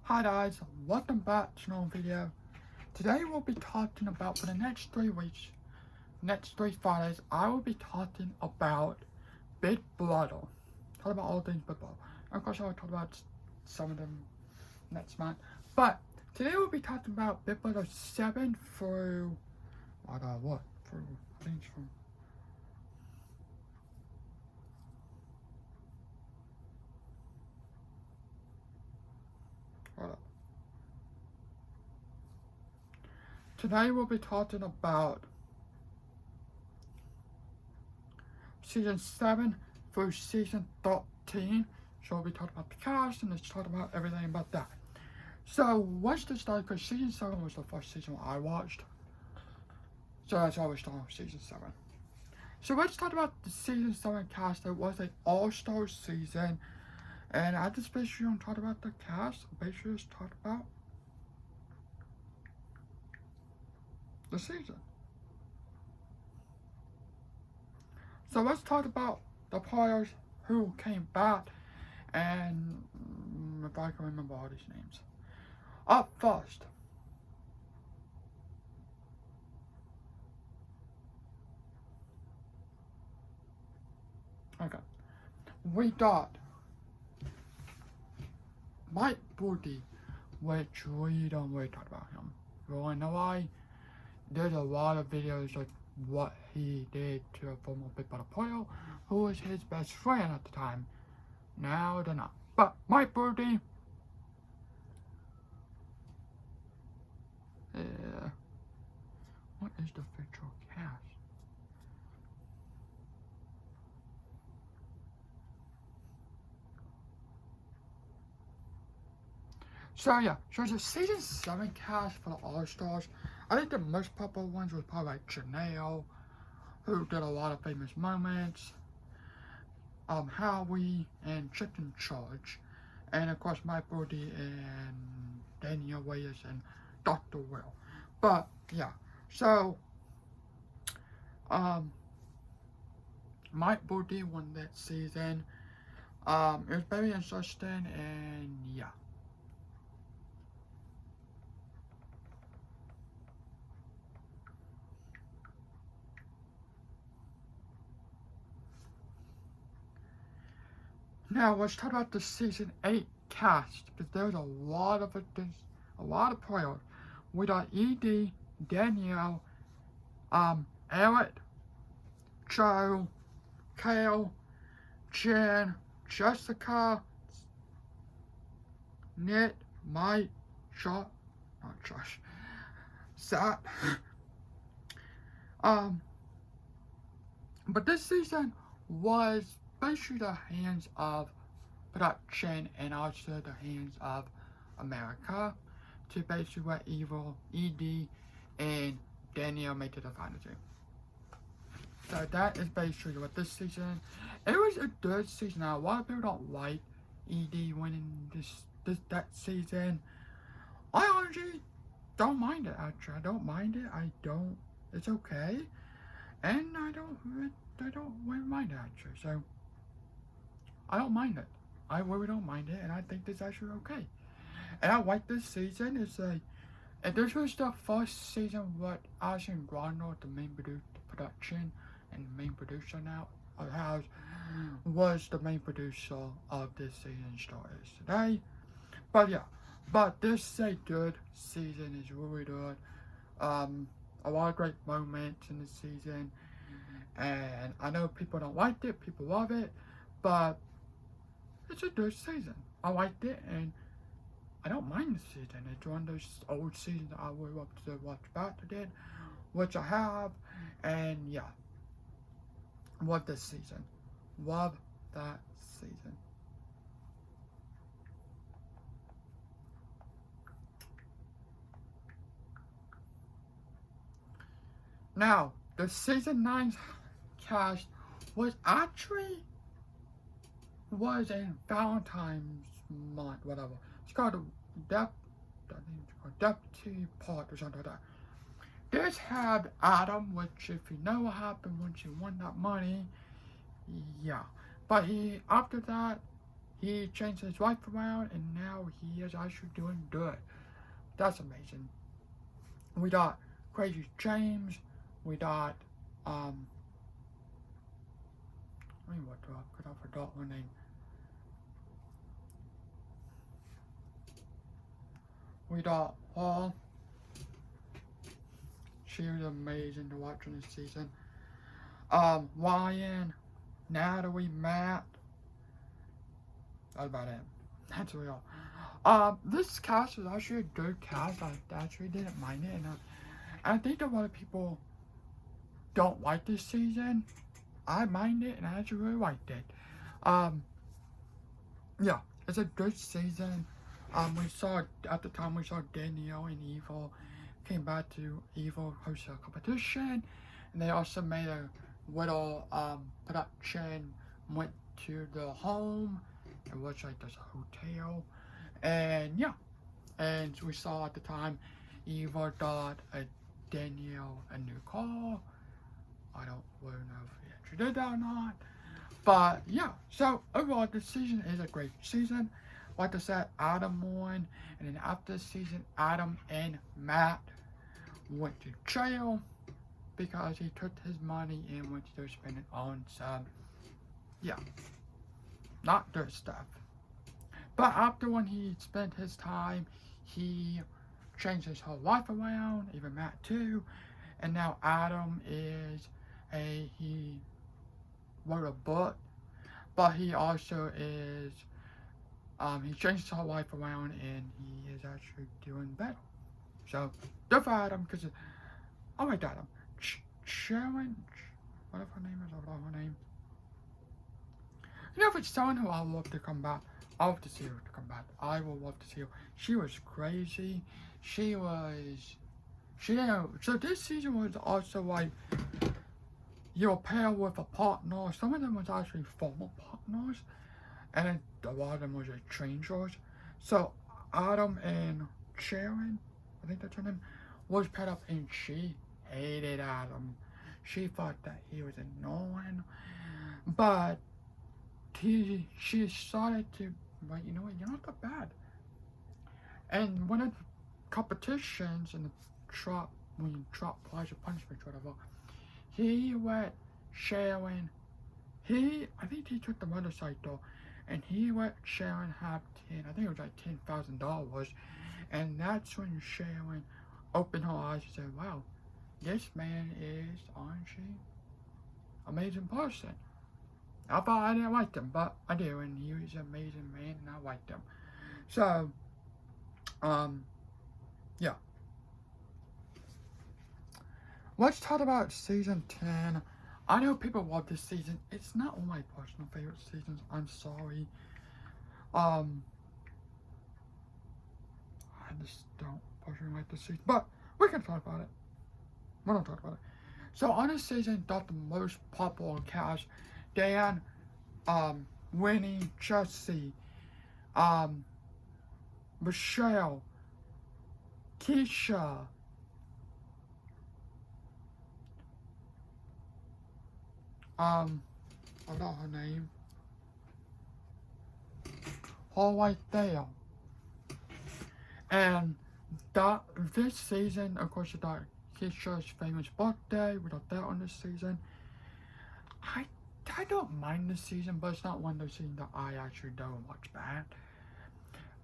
Hi guys, welcome back to another video. Today we'll be talking about, for the next 3 weeks, next 3 Fridays, I will be talking about Big Brother. Talk about all things Big Brother. Of course I will talk about some of them next month. But today we'll be talking about Big Brother 7 through, I think it's from, hold up. Today we'll be talking about season 7 through season 13. So we'll be talking about the cast and let's talk about everything about that. So let's just start because season 7 was the first season I watched. So that's why we're starting with season 7. So let's talk about the season 7 cast. It was an all-star season. And I just basically don't talk about the cast. Basically just talk about the season. So let's talk about the players who came back, and if I can remember all these names. Up first, okay, we got Mike Booty, which we don't really talk about him. You wanna know why? There's a lot of videos of what he did to a former Big Brother player who was his best friend at the time. Now they're not. But Mike Booty, what is the fictional cast? So yeah, so the season 7 cast for the All-Stars, I think the most popular ones was probably like Janelle, who did a lot of famous moments, Howie, and Chicken Charge, and of course Mike Brody and Danielle Reyes and Dr. Will. But yeah, so Mike Brody won that season. It was very interesting, and yeah. Now let's talk about the season 8 cast, because there's a lot of players. We got Ed, Danielle, Eric, Joe, Kale, Jen, Jessica, Nick, Mike, not Josh, Zach. But this season was basically the hands of production and also the hands of America to basically what Evil, Ed, and Danielle made to the final two. So that is basically what this season. It was a good season. Now a lot of people don't like Ed winning that season. I honestly don't mind it. Actually, I don't mind it. It's okay, and I don't really mind it actually. So I don't mind it. I really don't mind it, and I think this is actually okay. And I like this season. And this was the first season what Alison Grano, the main production and the main producer now of the house, was the main producer of this season started today. But yeah, but this is a good season. It's really good. A lot of great moments in the season, and I know people don't like it, people love it, but it's a good season. I liked it, and I don't mind the season. It's one of those old seasons I would love to watch back again, which I have, and yeah, love this season. Love that season. Now, the season 9 cast was in Valentine's month, whatever. It's called Deputy Part or something like that. This had Adam, which if you know what happened once he won that money, yeah. But after that, he changed his life around, and now he is actually doing good. That's amazing. We got Crazy James. We got, I mean, what the fuck? I forgot her name. We got Paul. She was amazing to watch in this season. Ryan, Natalie, Matt. That's about it. That's real. This cast is actually a good cast. I actually didn't mind it, and I think a lot of people don't like this season. I mind it, and I actually really liked it. Yeah, it's a good season. We saw at the time Danielle and Evil came back to Evil host a competition, and they also made a little production. Went to the home. It was like this hotel, and yeah, and we saw at the time Evil got a Danielle a new car. I don't really know if he actually did that or not. But yeah, so overall the season is a great season. Like I said, Adam won, and then after the season, Adam and Matt went to jail because he took his money and went to spend it on some, yeah, not good stuff. But after when he spent his time, he changed his whole life around, even Matt too, and now Adam is he wrote a book, but he also is, he changed his whole life around and he is actually doing better. So, good for Adam, because, oh my god, Sharon, whatever her name is, I forgot her name. You know, if it's someone who I love to come back, I love to see her to come back. I will love to see her. She was crazy. She was, so this season was also like, you're paired with a partner. Some of them was actually former partners, and then a lot of them was strangers. So Adam and Sharon, I think that's her name, was paired up, and she hated Adam. She thought that he was annoying, but she decided to, like, you know what, you're not that bad. And one of the competitions in the trap, when you drop pleasure punishment, whatever, he let Sharon, I think he took the motorcycle, and he let Sharon have I think it was like $10,000, and that's when Sharon opened her eyes and said, wow, this man is, aren't she, amazing person. I thought I didn't like him, but I do, and he was an amazing man, and I liked him. So, yeah. Let's talk about season 10. I know people love this season. It's not one of my personal favorite seasons. I'm sorry. I just don't personally like this season. But we can talk about it. We don't talk about it. So on this season, got the most popular cast: Dan, Winnie, Jesse, Michelle, Keisha, I forgot her name. All right there. And this season, of course, we got Keisha's famous birthday. We got that on this season. I don't mind this season, but it's not one of those seasons that I actually don't watch bad.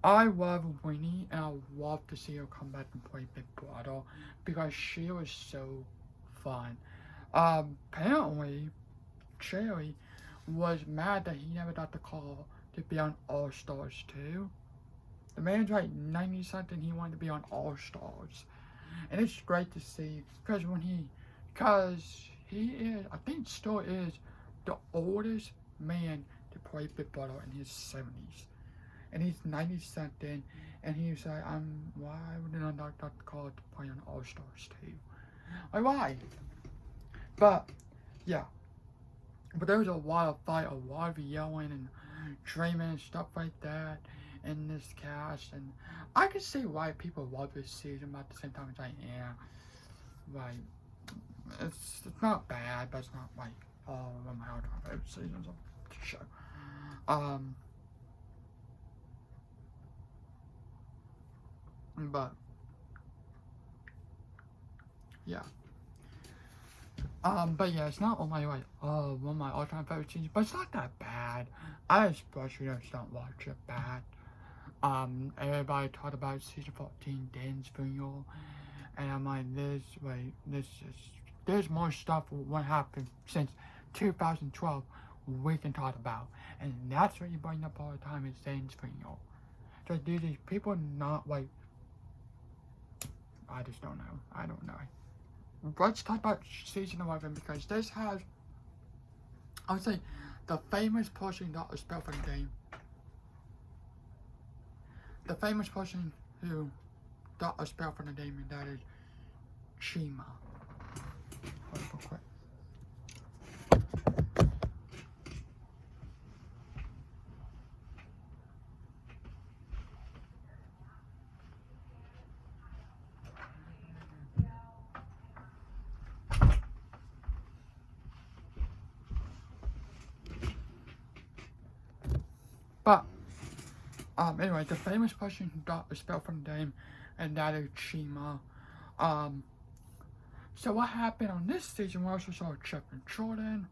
I love Winnie, and I love to see her come back and play Big Brother because she was so fun. Apparently, Cherry was mad that he never got the call to be on All Stars 2. The man's like 90 something, he wanted to be on All Stars. And it's great to see, because he is, I think still is, the oldest man to play Big Brother in his 70s. And he's 90 something, and he's like, why would I not got the call to play on All Stars 2? Like, why? But, yeah. But there was a lot of fight, a lot of yelling and dreaming and stuff like that in this cast, and I can see why people love this season, but at the same time it's like, yeah, like, it's not bad, but it's not like, oh, one of my all-time favorite seasons of the show. But yeah. But yeah, it's not on my one of my all-time favorite seasons, but it's not that bad. I especially just don't watch it bad. Everybody talked about season 14 Dan's funeral, and I'm like, there's more stuff what happened since 2012 we can talk about, and that's what you bring up all the time is Dan's funeral. So do these people not like? I just don't know. I don't know. Let's talk about season 11 because this has, I would say, the famous person that was spelled for the game. The famous person who got a spell for the game, and that is Chima. Hold up real quick. But anyway, the famous person who got a spell from the game, and that is Chima. So what happened on this season? We also saw Chip and Jordan.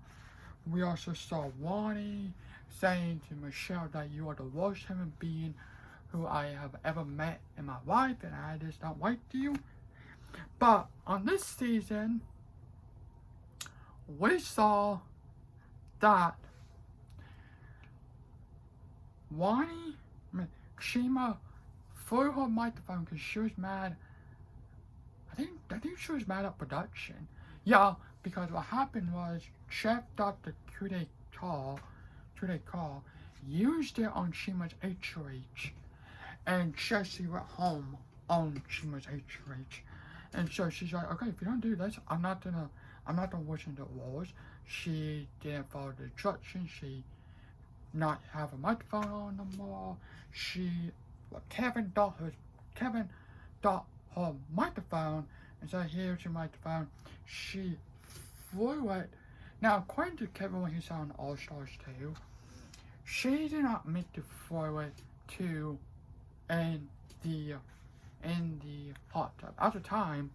We also saw Wani saying to Michelle that you are the worst human being who I have ever met in my life, and I just don't like you. But on this season, we saw that Chima threw her microphone because she was mad. I think she was mad at production. Yeah, because what happened was Chef Dr. Kude Call used it on Chima's HOH, and Jessie went home on Chima's HOH. And so she's like, okay, if you don't do this, I'm not gonna listen to rules. She didn't follow the instructions. She not have a microphone on no more. Kevin got her microphone, and so here's your microphone. She flew it. Now, according to Kevin when he saw on All Stars 2, she did not mean to throw it to in the hot tub. At the time,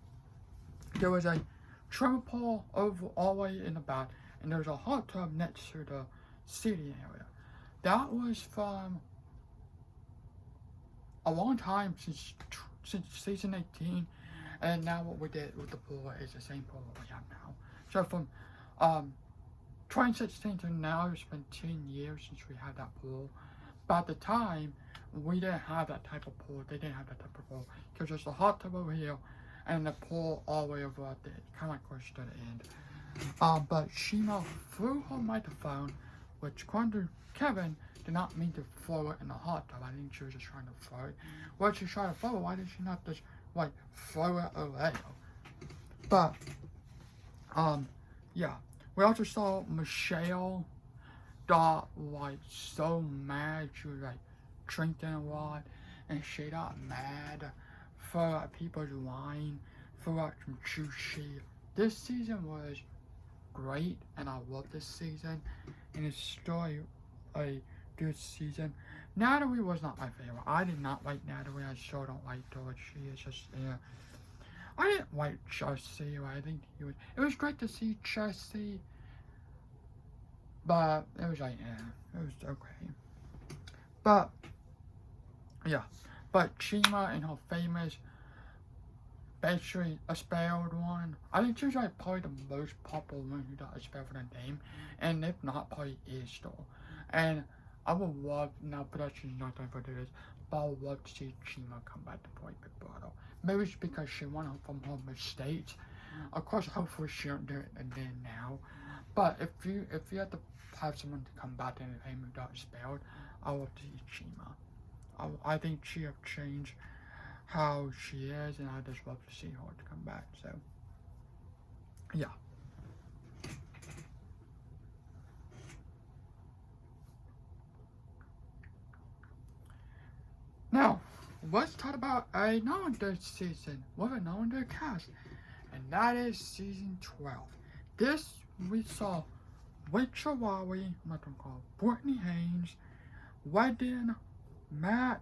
there was a trim pole over all the way in the back, and there was a hot tub next to the seating area. That was from a long time since season 18, and now what we did with the pool is the same pool we have now. So from 2016 to now, it's been 10 years since we had that pool. But at the time, we didn't have that type of pool. They didn't have that type of pool because there's a hot tub over here and the pool all the way over at the kind of like close to the end. But Shima threw her microphone, which according to Kevin did not mean to throw it in the hot tub. I think she was just trying to throw it. Well, she's trying to throw it. Why did she not just like throw it away? But yeah. We also saw Michelle got like so mad. She was like drinking a lot, and she got mad for people's wine, for some sushi. This season was great, and I love this season, and it's still a good season. Natalie was not my favorite. I did not like Natalie. I still don't like her. She is just I didn't like Jesse. I think it was great to see Jesse, but it was like, it was okay. But yeah, but Chima and her famous, basically a spelled one. I think she's like probably the most popular one who got a spell for the name, and if not, probably is still. And I would love, now production's not done for this, but I would love to see Chima come back to play Big Brother. Maybe it's because she won from her mistakes. Of course, hopefully she don't do it again now. But if you have to have someone to come back and name who got spelled, I would see Chima. I think she have changed how she is, and I just love to see her to come back. So, yeah. Now, let's talk about another season with another cast, and that is season 12. This we saw Rachel Lowry, I'm not gonna call Brittany Haynes, Wedden, Matt,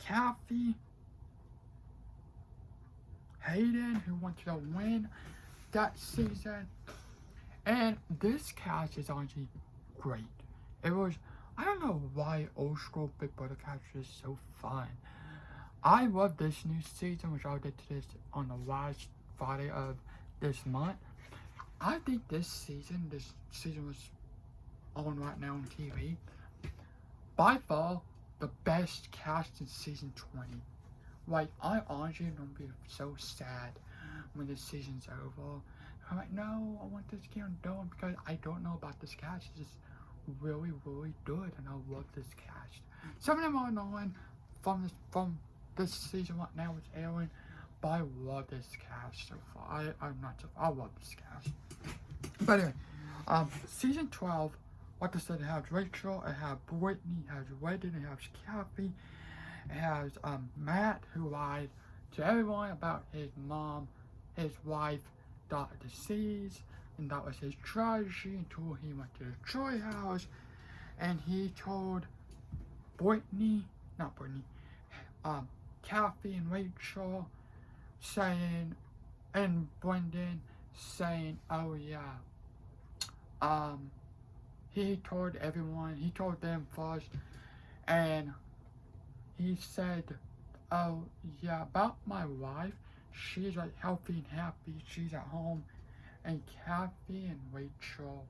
Kathy, Hayden, who wanted to win that season. And this cast is honestly great. It was, I don't know why old school Big Brother cast is so fun. I love this new season, which I'll get to this on the last Friday of this month. I think this season was on right now on TV, by far the best cast in season 20. Like, I honestly am gonna be so sad when this season's over. I'm like, no, I want this to keep on going because I don't know about this cast. It's just really, really good, and I love this cast. Some of them are annoying from this season right now with Aaron, but I love this cast so far. I love this cast. But anyway, season 12, like I said, it has Rachel, it has Brittany, it has Reddit, it has Kathy, it has Matt, who lied to everyone about his mom, his wife got disease, and that was his tragedy until he went to the Troy house, and he told Kathy and Rachel, saying, and Brendan saying, oh yeah, he told everyone, he told them first, and he said, oh yeah, about my wife, she's like healthy and happy, she's at home. And Kathy and Rachel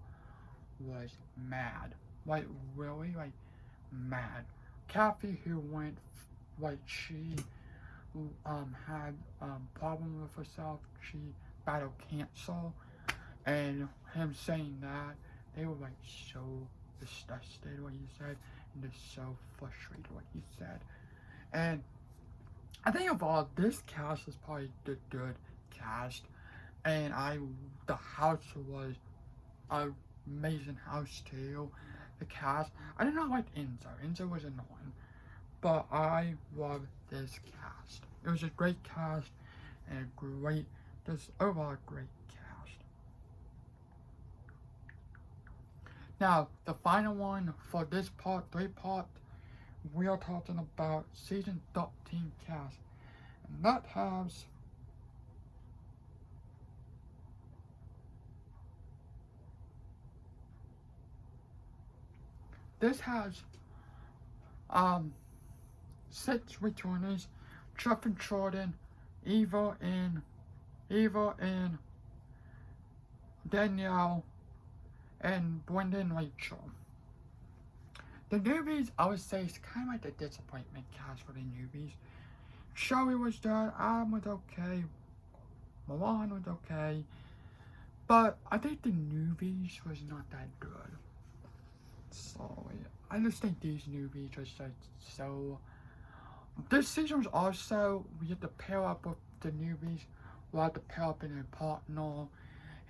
was mad, like really, like mad. Kathy, who went, like she had problem with herself, she battled cancer, and him saying that, they were like so disgusted what he said, and just so frustrated what he said. And I think of all, this cast is probably the good cast, and the house was an amazing house too. The cast, I did not like Enzo. Enzo was annoying, but I love this cast. It was a great cast and just overall great cast. Now, the final one for this part, 3-part, we are talking about season 13 cast, and that has this has 6 returnees: Jeff and Jordan, Eva and Danielle, and Brendan and Rachel. The newbies, I would say, is kind of like the disappointment cast for the newbies. Shelly was there, Adam was okay, Milan was okay, but I think the newbies was not that good. So I just think these newbies are so. This season was also, we had to pair up with the newbies. We had to pair up in a partner.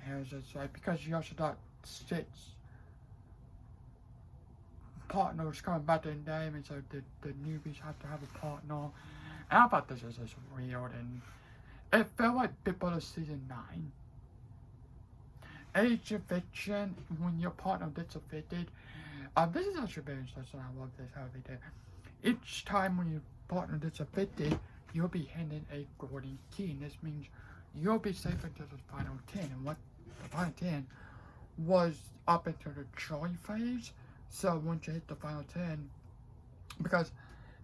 And it was just like, because you also got 6 partners coming back to the game, and so the newbies have to have a partner. And I thought this was just weird, and it felt like Big Brother season 9. Age eviction, when your partner gets evicted. This is actually very interesting. I love this, how they did. Each time when your partner gets evicted, you'll be handed a golden key, and this means you'll be safe until the final 10. And what the final 10 was up into the joy phase. So once you hit the final 10, because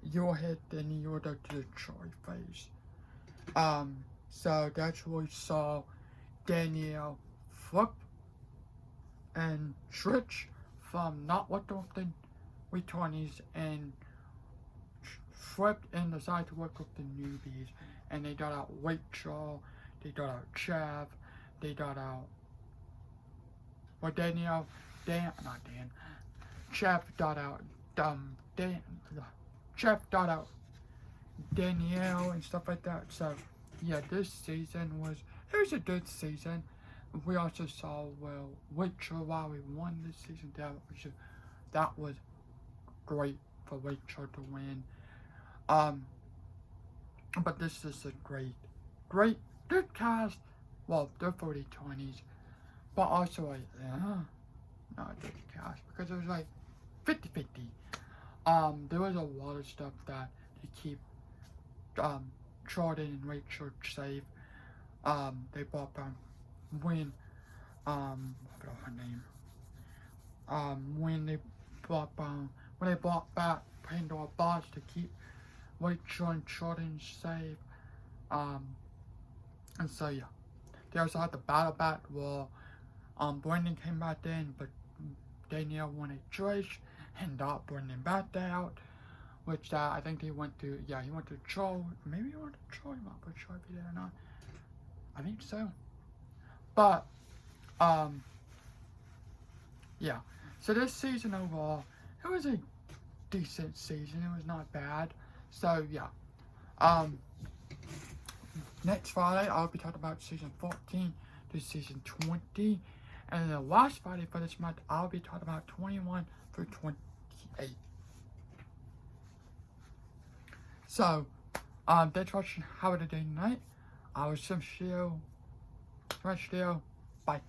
you'll hit, then you'll go to the joy phase. So that's where we saw Danielle flip and switch from not working with the returnees and flipped and decided to work with the newbies. And they got out Rachel, they got out Chev, they got out, well, Danielle, Chev got out, Chev got out Danielle and stuff like that. So, yeah, this season it was a good season. We also saw, well, Rachel, while we won this season, that was great for Rachel to win. But this is a great, good cast. Well, they're 40-20s, but also like, not a good cast, because it was like 50-50. There was a lot of stuff that to keep Jordan and Rachel safe. they brought back when, I forgot her name. When they brought back Pandora Box to keep Rachel and Jordan safe. And so yeah, they also had the battle back where Brandon came back in, but Danielle wanted Trish and Brandon backed out, which I think he went to Troy. Maybe he went to Troy. I'm not pretty sure if he did or not. I think so. But yeah. So this season overall, it was a decent season. It was not bad. So yeah. Next Friday I'll be talking about season 14 to season 20. And then the last Friday for this month I'll be talking about 21 through 28. So, thanks for watching. Have a good day tonight. I was Sim Shio. Bye.